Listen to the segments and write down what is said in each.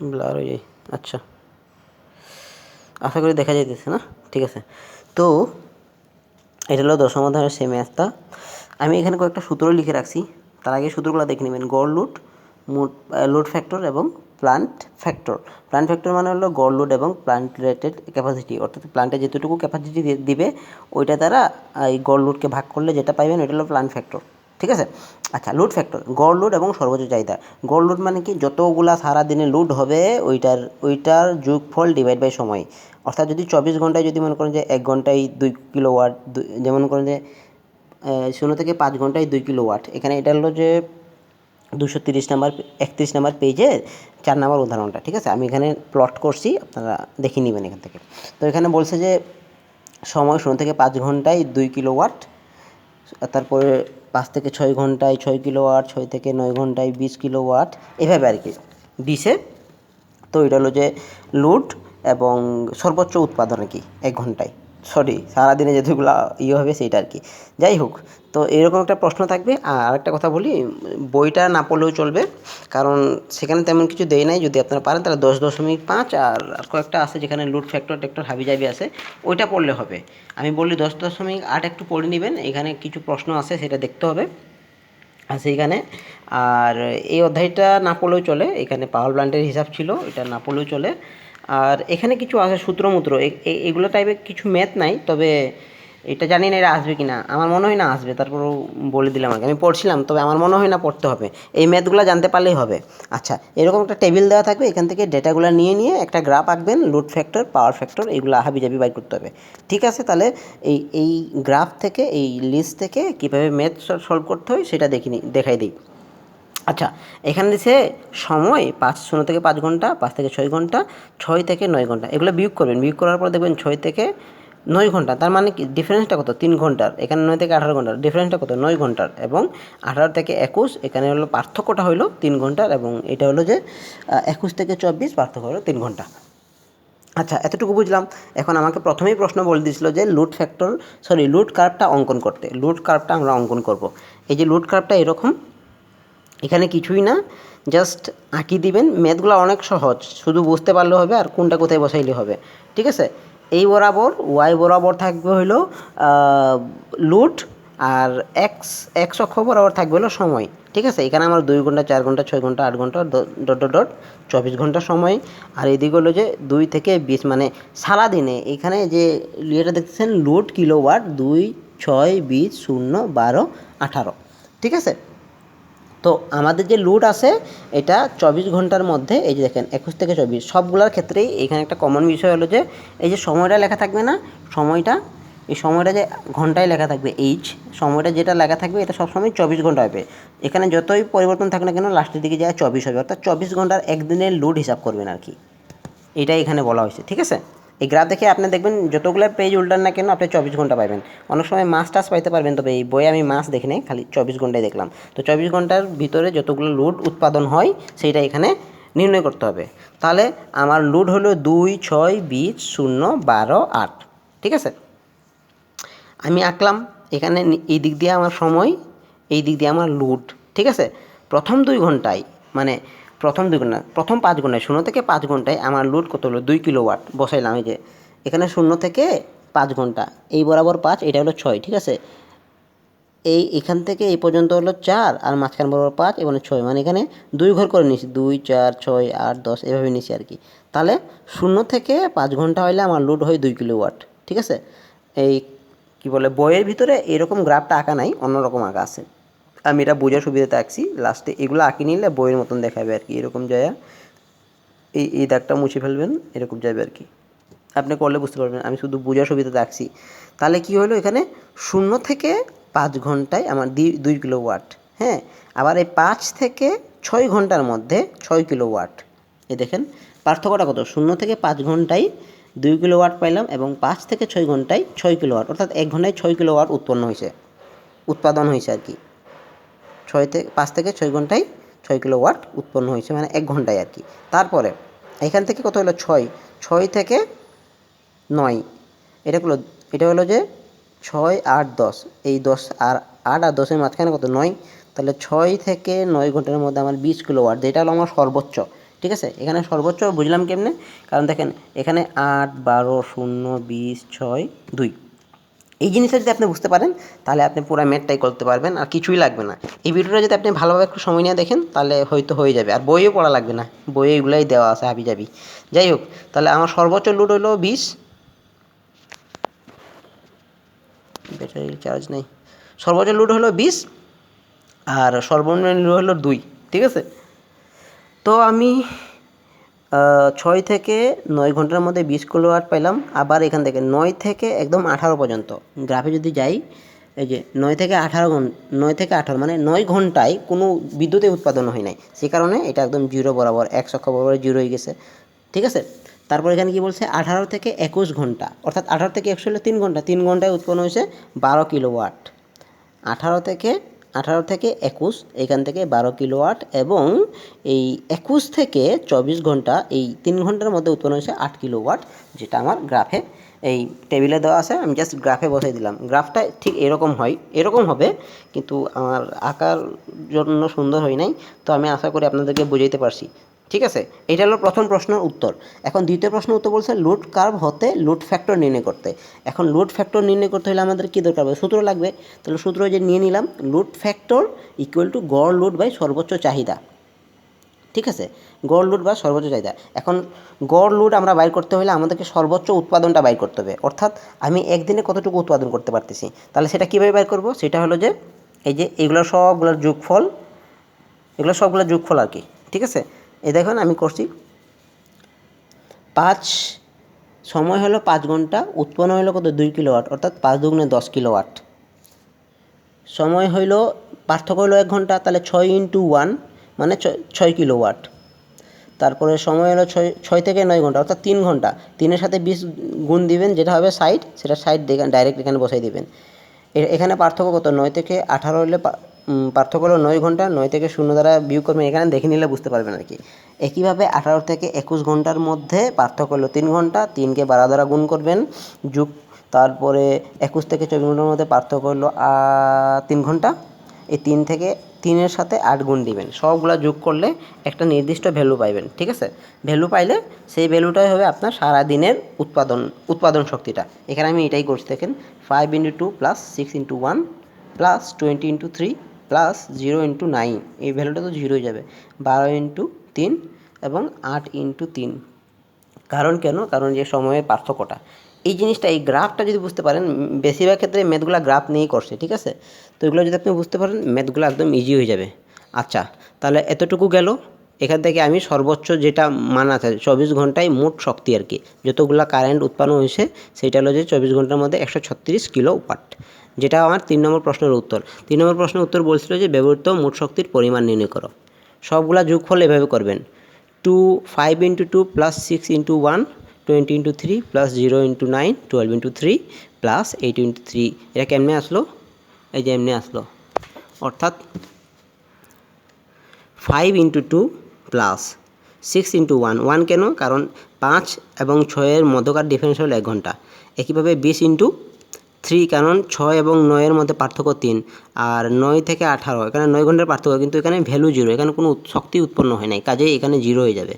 Blur হয়ে যায়। আচ্ছা, আশা করি দেখা যাইতেছে না? ঠিক আছে। তো এটা হলো দশম অধ্যায়ের সেই ম্যাথটা। আমি এখানে কয়েকটা সূত্র লিখে রাখছি, তার আগে সূত্রগুলো দেখে নেবেন। গড় লোড, লোড ফ্যাক্টর এবং প্লান্ট ফ্যাক্টর। প্লান্ট ফ্যাক্টর মানে হলো গড় লোড এবং প্লান্ট রেটেড ক্যাপাসিটি, অর্থাৎ প্লান্টে যেতটুকু ক্যাপাসিটি দিবে ওইটা দ্বারা এই গড় লোডকে ভাগ করলে যেটা পাইবেন ওইটা হলো প্লান্ট ফ্যাক্টর। ঠিক আছে। আচ্ছা, লোড ফ্যাক্টর, গড় লোড এবং সর্বোচ্চ চাহিদা। গড় লোড মানে কি, যতগুলা সারাদিনে লোড হবে ওইটার যোগফল ডিভাইড বাই সময়। অর্থাৎ যদি 24 ঘন্টায় যদি মনে করেন যে 1 ঘন্টায় 2 কিলোওয়াট, যেমন মনে করেন যে 0 থেকে 5 ঘন্টায় 2 কিলোওয়াট, এখানে এটা হলো যে 230 নাম্বার 31 নাম্বার পেজে 4 নাম্বার উদাহরণটা। ঠিক আছে, আমি এখানে প্লট করছি, আপনারা দেখে নেবেন এখান থেকে। তো এখানে বলছে যে সময় 0 থেকে 5 ঘন্টায় 2 কিলোওয়াট, তারপরে 5 থেকে 6 ঘন্টায় 6 কিলোওয়াট, 6 থেকে 9 ঘন্টায় 20 কিলোওয়াট, এভাবে আর কি দিছে। তো এটা হলো যে লোড এবং সর্বোচ্চ উৎপাদন আর কি 1 ঘন্টায়, সরি সারাদিনে যেগুলো হবে সেইটা আর কি। যাই হোক, তো এরকম একটা প্রশ্ন থাকবে। আর একটা কথা বলি, বইটা না পড়লেও চলবে, কারণ সেখানে তেমন কিছু দেয় নাই। যদি আপনারা পারেন তাহলে 10.5 আর কয়েকটা আছে যেখানে লোড ফ্যাক্টর টেক্টর হাবিজাবি আছে, ওইটা পড়লে হবে। আমি বললি 10.8 একটু পড়ে নেবেন, এখানে কিছু প্রশ্ন আছে সেটা দেখতে হবে আছে এখানে। আর এই অধ্যায়টা না পড়লেও চলে, এখানে পাওয়ার প্ল্যান্টের হিসাব ছিল, এটা না পড়লেও চলে। আর এখানে কিছু আছে সূত্রমূত্র, এগুলো টাইপের কিছু ম্যাথ নাই, তবে এটা জানি না এটা আসবে কি না, আমার মনে হয় না আসবে, তারপরেও বলে দিলাম আগে। আমি পড়ছিলাম, তবে আমার মনে হয় না পড়তে হবে, এই ম্যাথগুলো জানতে পারলেই হবে। আচ্ছা, এরকম একটা টেবিল দেওয়া থাকবে, এখান থেকে ডেটাগুলো নিয়ে একটা গ্রাফ আঁকবেন, লোড ফ্যাক্টর পাওয়ার ফ্যাক্টর এগুলো হাবিজাবি বাই করতে হবে। ঠিক আছে, তাহলে এই গ্রাফ থেকে, এই লিস্ট থেকে কীভাবে ম্যাথ সলভ করতে হয় সেটা দেখাই দিই। আচ্ছা, এখানে দিছে সময় 0 থেকে 5 ঘন্টা, 5 থেকে 6 ঘন্টা, 6 থেকে 9 ঘন্টা, এগুলো বিয়োগ করবেন। বিয়োগ করার পর দেখবেন 6 থেকে 9 ঘন্টা, তার মানে কি ডিফারেন্সটা কত, 3 ঘন্টার। এখানে 9 থেকে 18 ঘন্টার, ডিফারেন্সটা কত, 9 ঘন্টার। এবং 18 থেকে 21, এখানে হলো পার্থক্যটা হলো 3 ঘন্টার, এবং এটা হলো যে 21 থেকে 24 পার্থক্য হলো 3 ঘন্টা। আচ্ছা, এতটুকু বুঝলাম। এখন আমাকে প্রথমেই প্রশ্ন বলে দিয়েছিল যে লোড কার্ভটা অঙ্কন করতে। লোড কার্ভটা আমরা অঙ্কন করব। এই যে লোড কার্ভটা এরকম, এখানে কিছুই না, জাস্ট আঁকি দিবেন। ম্যাথগুলো অনেক সহজ, শুধু বুঝতে পারলে হবে আর কোনটা কোথায় বসাইলে হবে। ঠিক আছে, এই বরাবর ওয়াই বরাবর থাকবে হইলো লোড, আর এক্স অক্ষ বরাবর থাকবে হলো সময়। ঠিক আছে, এখানে আমার 2 ঘন্টা, 4 ঘন্টা, 6 ঘন্টা, 8 ঘন্টা, ডট 24 ঘন্টা সময়। আর এদিকে হলো যে 2 থেকে 20, মানে সারাদিনে এখানে যে ইয়েটা দেখতেছেন লোড কিলোওয়াট, 2, 6, 20, 0, 12, 18। ঠিক আছে, তো আমাদের যে লোড আছে এটা 24 ঘন্টার মধ্যে, এই যে দেখেন 21 থেকে 24 সবগুলোর ক্ষেত্রেই এখানে একটা কমন বিষয় হলো যে এই যে সময়টা লেখা থাকবে না, এই সময়টা যে ঘন্টায় লেখা থাকবে, সময়টা যেটা লেখা থাকবে এটা সবসময় 24 ঘন্টা হবে। এখানে যতই পরিবর্তন থাকে না কেন লাস্টের দিকে যায় 24 হবে, অর্থাৎ 24 ঘন্টার একদিনের লোড হিসাব করবেন আর কি, এটাই এখানে বলা হয়েছে। ঠিক আছে, এই গ্রাফ দেখে আপনি দেখবেন যতগুলো পেজ উল্টান না কেন আপনি 24 ঘন্টা পাবেন। অনেক সময় মাস টাস পাইতে পারবেন, তবে এই বইয়ে আমি মাস দেখি নাই, খালি 24 ঘন্টায় দেখলাম। তো 24 ঘন্টার ভিতরে যতগুলো লোড উৎপাদন হয় সেইটা এখানে নির্ণয় করতে হবে। তাহলে আমার লোড হলো 2, 6, 20, 0, 12, 8। ঠিক আছে, আমি আঁকলাম এখানে, এই দিক দিয়ে আমার সময়, এই দিক দিয়ে আমার লোড। ঠিক আছে, প্রথম 2 ঘন্টায়, মানে প্রথম 5 ঘন্টায়, 0 থেকে 5 ঘন্টায় আমার লোড কত হলো, 2 কিলোওয়াট বসাইলাম। এই যে এখানে 0 থেকে 5 ঘন্টা, এই বরাবর 5, এটা হলো 6। ঠিক আছে, এখান থেকে এই পর্যন্ত হলো 4, আর মাঝখান বরাবর 5, এবং 6, মানে এখানে 2 ঘর করে নিয়েছি, 2, 4, 6, 8, 10 এভাবে নিয়েছি আর কি। তাহলে 0 থেকে 5 ঘন্টা হলে আমার লোড হয় 2 কিলোওয়াট। ঠিক আছে, এই কি বলে বইয়ের ভিতরে এরকম গ্রাফটা আঁকা নাই, অন্যরকম আঁকা আছে। আমি এটা বোঝার সুবিধাতে আঁকছি, লাস্টে এগুলো আঁকি নিলে বইয়ের মতন দেখাবে আর কি, এরকম যায় এই দাগটা মুছে ফেলবেন, এরকম যাবে আর কি, আপনি করলে বুঝতে পারবেন। আমি শুধু বোঝার সুবিধাতে আঁকছি। তাহলে কি হলো, এখানে 0 থেকে 5 ঘন্টায় আমার 2 কিলোওয়াট। হ্যাঁ, আবার এই 5 থেকে 6 ঘন্টার মধ্যে 6 কিলোওয়াট। এই দেখেন পার্থক্যটা কত, 0 থেকে 5 ঘন্টায় 2 কিলোওয়াট পাইলাম, এবং 5 থেকে 6 ঘন্টায় 6 কিলোওয়াট, অর্থাৎ 1 ঘন্টায় 6 কিলোওয়াট উৎপাদন হয়েছে আর কি। 5 থেকে 6 ঘন্টায় 6 কিলোওয়াট উৎপন্ন হয়েছে, মানে 1 ঘন্টায় আর কি। তারপরে এখান থেকে কত হলো, 6 থেকে 9, এটা হলো যে 6, 8, 10, এই 10 আর 8 আর 10-এর মাঝখানে কত, 9। তাহলে 6 থেকে 9 ঘন্টার মধ্যে আমার 20 কিলোওয়াট, যেটা হলো আমার সর্বোচ্চ। ঠিক আছে, এখানে সর্বোচ্চ বুঝলাম কেমনে, কারণ দেখেন এখানে 8, 12, 0, 20, 6, 2, এই জিনিসটা যদি আপনি বুঝতে পারেন তাহলে আপনি পুরো ম্যাথটাই করতে পারবেন, আর কিছুই লাগবে না। এই ভিডিওটা যদি আপনি ভালোভাবে একটু সময় নিয়ে দেখেন তাহলে হয়তো হয়ে যাবে, আর বইও পড়া লাগবে না, বইয়ে এগুলাই দেওয়া আছে হাবিজাবি। যাই হোক, তাহলে আমার সর্বোচ্চ লোড হলো 20, ব্যাটারি চার্জ নেই, সর্বোচ্চ লোড হলো 20 আর সর্বনিম্ন লোড হলো 2, ঠিক আছে। তো আমি 6 থেকে 9 ঘন্টার মধ্যে 20 কিলোওয়াট পাইলাম। আবার এখান থেকে 9 থেকে একদম 18 পর্যন্ত গ্রাফে যদি যাই, এই যে 9 থেকে 18 মানে 9 ঘন্টায় কোনো বিদ্যুতের উৎপাদন হয় নাই, সে কারণে এটা একদম জিরো বরাবর, এক অক্ষ বরাবর জিরো হয়ে গেছে, ঠিক আছে। তারপর এখানে কি বলছে 18 থেকে 21 ঘন্টা, অর্থাৎ 18 থেকে 21 হলে 3 ঘন্টা, 3 ঘন্টায় উৎপন্ন হয়েছে 12 কিলোওয়াট। 18 থেকে 21, এখান থেকে 12 কিলোওয়াট, এবং এই 21 থেকে 24 ঘন্টা, এই 3 ঘন্টার মধ্যে উৎপন্ন হয়েছে 8 কিলোওয়াট, যেটা আমার গ্রাফে এই টেবিলে দেওয়া আছে। আমি জাস্ট গ্রাফে বসাই দিলাম, গ্রাফটা ঠিক এরকম হয়, এরকম হবে, কিন্তু আমার আঁকার জন্য সুন্দর হয় নাই, তো আমি আশা করি আপনাদেরকে বুঝাইতে পারছি, ঠিক আছে। এটা হলো প্রথম প্রশ্নের উত্তর। এখন দ্বিতীয় প্রশ্নের উত্তর বলছে লোড কার্ভ হতে লোড ফ্যাক্টর নির্ণয় করতে। এখন লোড ফ্যাক্টর নির্ণয় করতে হলে আমাদের কী দরকার হবে, সূত্র লাগবে। তাহলে সূত্র যে নিয়ে নিলাম, লোড ফ্যাক্টর ইকুয়াল টু গড় লোড বাই সর্বোচ্চ চাহিদা, ঠিক আছে, গড় লোড বা সর্বোচ্চ চাহিদা। এখন গড় লোড আমরা বাইর করতে হলে আমাদেরকে সর্বোচ্চ উৎপাদনটা বাইর করতে হবে, অর্থাৎ আমি একদিনে কতটুকু উৎপাদন করতে পারতেছি। তাহলে সেটা কীভাবে বাইর করব, সেটা হলো যে এই যে এগুলো সবগুলোর যোগফল, এগুলো সবগুলোর যোগফল আর কি, ঠিক আছে। এই দেখুন আমি করছি 5, সময় হলো 5 ঘন্টা, উৎপন্ন হলো কত 2 কিলোওয়াট, অর্থাৎ 5 দুগুণে 10 কিলোওয়াট। সময় হইল, পার্থক্য হলো 1 ঘন্টা, তাহলে 6 × 1 মানে 6 কিলোওয়াট। তারপরে সময় হলো 6 থেকে 9 ঘন্টা, অর্থাৎ 3 ঘন্টা, 3-এর সাথে 20 গুণ দিবেন, যেটা হবে 60, সেটা 60 ডাইরেক্ট এখানে বসাই দিবেন। এখানে পার্থক্য কত, 9 থেকে 18 হলে পার্থক্য হলো 9 ঘন্টা, 9 থেকে 0 দ্বারা বিয়োগ করবেন, এখানে দেখে নিলে বুঝতে পারবেন আর কি। একইভাবে 18 থেকে 21 ঘন্টার মধ্যে পার্থক্য হলো 3 ঘন্টা, 3কে 12 দ্বারা গুণ করবেন, যোগ, তারপরে 21 থেকে 24 ঘন্টার মধ্যে পার্থক্য হলো 3 ঘন্টা, এই 3 থেকে 3-এর সাথে 8 গুণ দিবেন, সবগুলো যোগ করলে একটা নির্দিষ্ট ভ্যালু পাইবেন, ঠিক আছে। ভ্যালু পাইলে সেই ভ্যালুটাই হবে আপনার সারাদিনের উৎপাদন শক্তিটা। এখানে আমি এটাই করছি, দেখেন 5 × 2 + 6 × 1 + 20 × 3 + 0 × 9, এই ভ্যালুটা তো 0 হয়ে যাবে, 12 × 3 এবং 8 × 3। কারণ কেন, কারণ যে সময়ের পার্থক্যটা, এই জিনিসটা, এই গ্রাফটা যদি বুঝতে পারেন, বেশিরভাগ ক্ষেত্রে ম্যাথগুলো গ্রাফ নিয়েই করছে, ঠিক আছে। তো এগুলো যদি আপনি বুঝতে পারেন ম্যাথগুলো একদম ইজি হয়ে যাবে। আচ্ছা, তাহলে এতটুকু গেল। এখান থেকে আমি সর্বোচ্চ যেটা মান আছে 24 ঘন্টায় মোট শক্তি আর কি, যতগুলো কারেন্ট উৎপন্ন হয়েছে সেটা হলো যে 24 ঘন্টার মধ্যে 136 কিলোওয়াট, যেটা আমার 3 নম্বর প্রশ্নের উত্তর। 3 নম্বর প্রশ্নের উত্তর বলছিল যে ব্যবহৃত মোট শক্তির পরিমাণ নির্ণয় করো। সবগুলা যোগফল এভাবে করবেন, 5 × 2 + 6 × 1 20 × 3 + 0 × 9 12 × 3 + 8 × 3। এটা কেমনে আসলো, এই যে এমনি আসলো, অর্থাৎ 5 × 2 + 6 × 1 কেন, কারণ 5 এবং 6-এর মধ্যকার ডিফারেন্স হলো 1 ঘন্টা। একইভাবে 20 × 3, কারণ 6 এবং 9-এর মধ্যে পার্থক্য 3, আর 9 থেকে 18, এখানে 9 ঘন্টার পার্থক্য, কিন্তু এখানে ভ্যালু 0, এখানে কোনো শক্তি উৎপন্ন হয় নাই, কাজেই এখানে 0 হয়ে যাবে।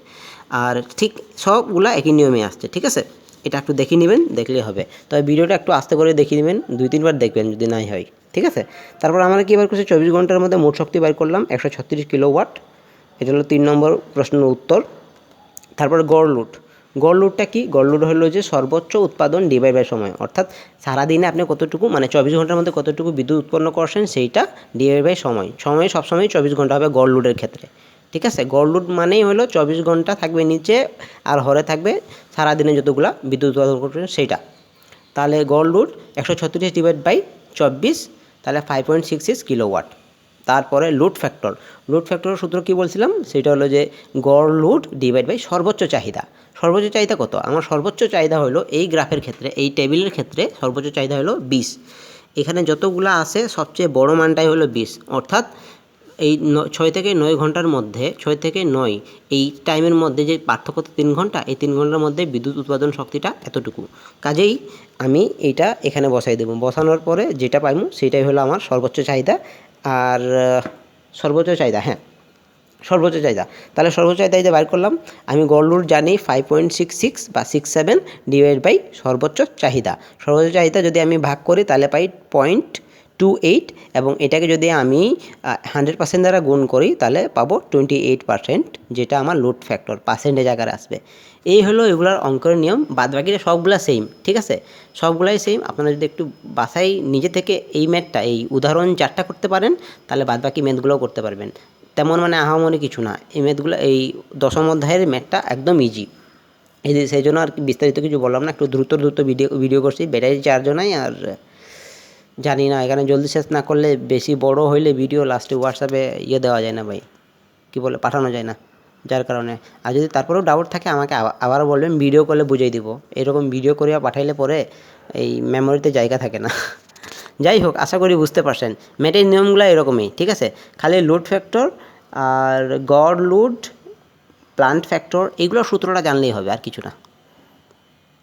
আর ঠিক সবগুলা একই নিয়মে আসছে, ঠিক আছে। এটা একটু দেখে নেবেন, দেখলেই হবে। তবে ভিডিওটা একটু আস্তে করে দেখিয়ে নেবেন, 2-3 বার দেখবেন যদি নাই হয়, ঠিক আছে। তারপর আমরা কী বার করছি, 24 ঘন্টার মধ্যে মোট শক্তি বার করলাম 136 কিলোওয়াট, এটা হলো 3 নম্বর প্রশ্নের উত্তর। তারপর গড় লোড, গড় লোডটা কি, গড় লোড হলো যে সর্বোচ্চ উৎপাদন ডিভাইড বাই সময়, অর্থাৎ সারাদিনে আপনি কতটুকু, মানে 24 ঘন্টার মধ্যে কতটুকু বিদ্যুৎ উৎপন্ন করছেন সেইটা ডিভাইড বাই সময়। সময় সবসময় 24 ঘন্টা হবে গড় লোডের ক্ষেত্রে, ঠিক আছে। গড় লোড মানেই হলো 24 ঘন্টা থাকবে নিচে, আর হরে থাকবে সারাদিনে যতগুলা বিদ্যুৎ উৎপাদন করছেন সেইটা। তাহলে গড় লোড 136 ডিভাইড বাই 24, তাহলে 5.66 কিলোওয়াট। তারপরে লোড ফ্যাক্টর, লোড ফ্যাক্টরের সূত্র কী বলছিলাম, সেটা হলো যে গড় লোড ডিভাইড বাই সর্বোচ্চ চাহিদা। সর্বোচ্চ চাহিদা কত, আমার সর্বোচ্চ চাহিদা হলো এই গ্রাফের ক্ষেত্রে, এই টেবিলের ক্ষেত্রে সর্বোচ্চ চাহিদা হলো 20। এখানে যতগুলো আছে সবচেয়ে বড় মানটাই হলো 20, অর্থাৎ এই 6 থেকে 9 ঘন্টার মধ্যে, 6 থেকে 9 এই টাইমের মধ্যে যে পার্থক্য 3 ঘন্টা, এই 3 ঘন্টার মধ্যে বিদ্যুৎ উৎপাদন শক্তিটা এতটুকু। কাজেই আমি এইটা এখানে বসাই দেবো, বসানোর পরে যেটা পাইমু সেটাই হলো আমার সর্বোচ্চ চাহিদা। আর সর্বোচ্চ চাহিদা, হ্যাঁ, সর্বোচ্চ চাহিদা। তাহলে সর্বোচ্চ চাহিদা বাইর করলাম, আমি গড় লোড জানি 5.66 বা 67 ডিভাইড বাই সর্বোচ্চ চাহিদা। সর্বোচ্চ চাহিদা যদি আমি ভাগ করি তাহলে পাই 0.28, এবং এটাকে যদি আমি 100% দ্বারা গুণ করি তাহলে পাবো 28%, যেটা আমার লোড ফ্যাক্টর পার্সেন্টেজ আকারে আসবে। এই হলো এগুলার অঙ্কের নিয়ম। বাদবাকিটা সবগুলা সেম, ঠিক আছে, সবগুলাই সেম। আপনারা যদি একটু বাসায় নিজে থেকে এই ম্যাথটা, এই উদাহরণ 4টা করতে পারেন, তাহলে বাদবাকি ম্যাথগুলোও করতে পারবেন। তেমন মানে আহামরি কিছু না, এই ম্যাথগুলো, এই দশম অধ্যায়ের ম্যাথটা একদম ইজি। এই সেই জন্য আর কি বিস্তারিত কিছু বললাম না, একটু দ্রুত ভিডিও করছি, ব্যাটারি চার্জও নাই। আর জানি না, এখানে জলদি শেষ না করলে, বেশি বড় হইলে ভিডিও লাস্টে হোয়াটসঅ্যাপে দেওয়া যায় না ভাই, কী বলে, পাঠানো যায় না, যার কারণে। আর যদি তারপরেও ডাউট থাকে আমাকে আবারও বলবেন, ভিডিও কলে বুঝিয়ে দিব। এরকম ভিডিও করিয়া পাঠাইলে পরে এই মেমোরিতে জায়গা থাকে না। যাই হোক, আশা করি বুঝতে পারছেন। ম্যাথের নিয়মগুলো এরকমই, ঠিক আছে। খালি লোড ফ্যাক্টর আর গড় লোড, প্লান্ট ফ্যাক্টর, এগুলোর সূত্রটা জানলেই হবে, আর কিছু না।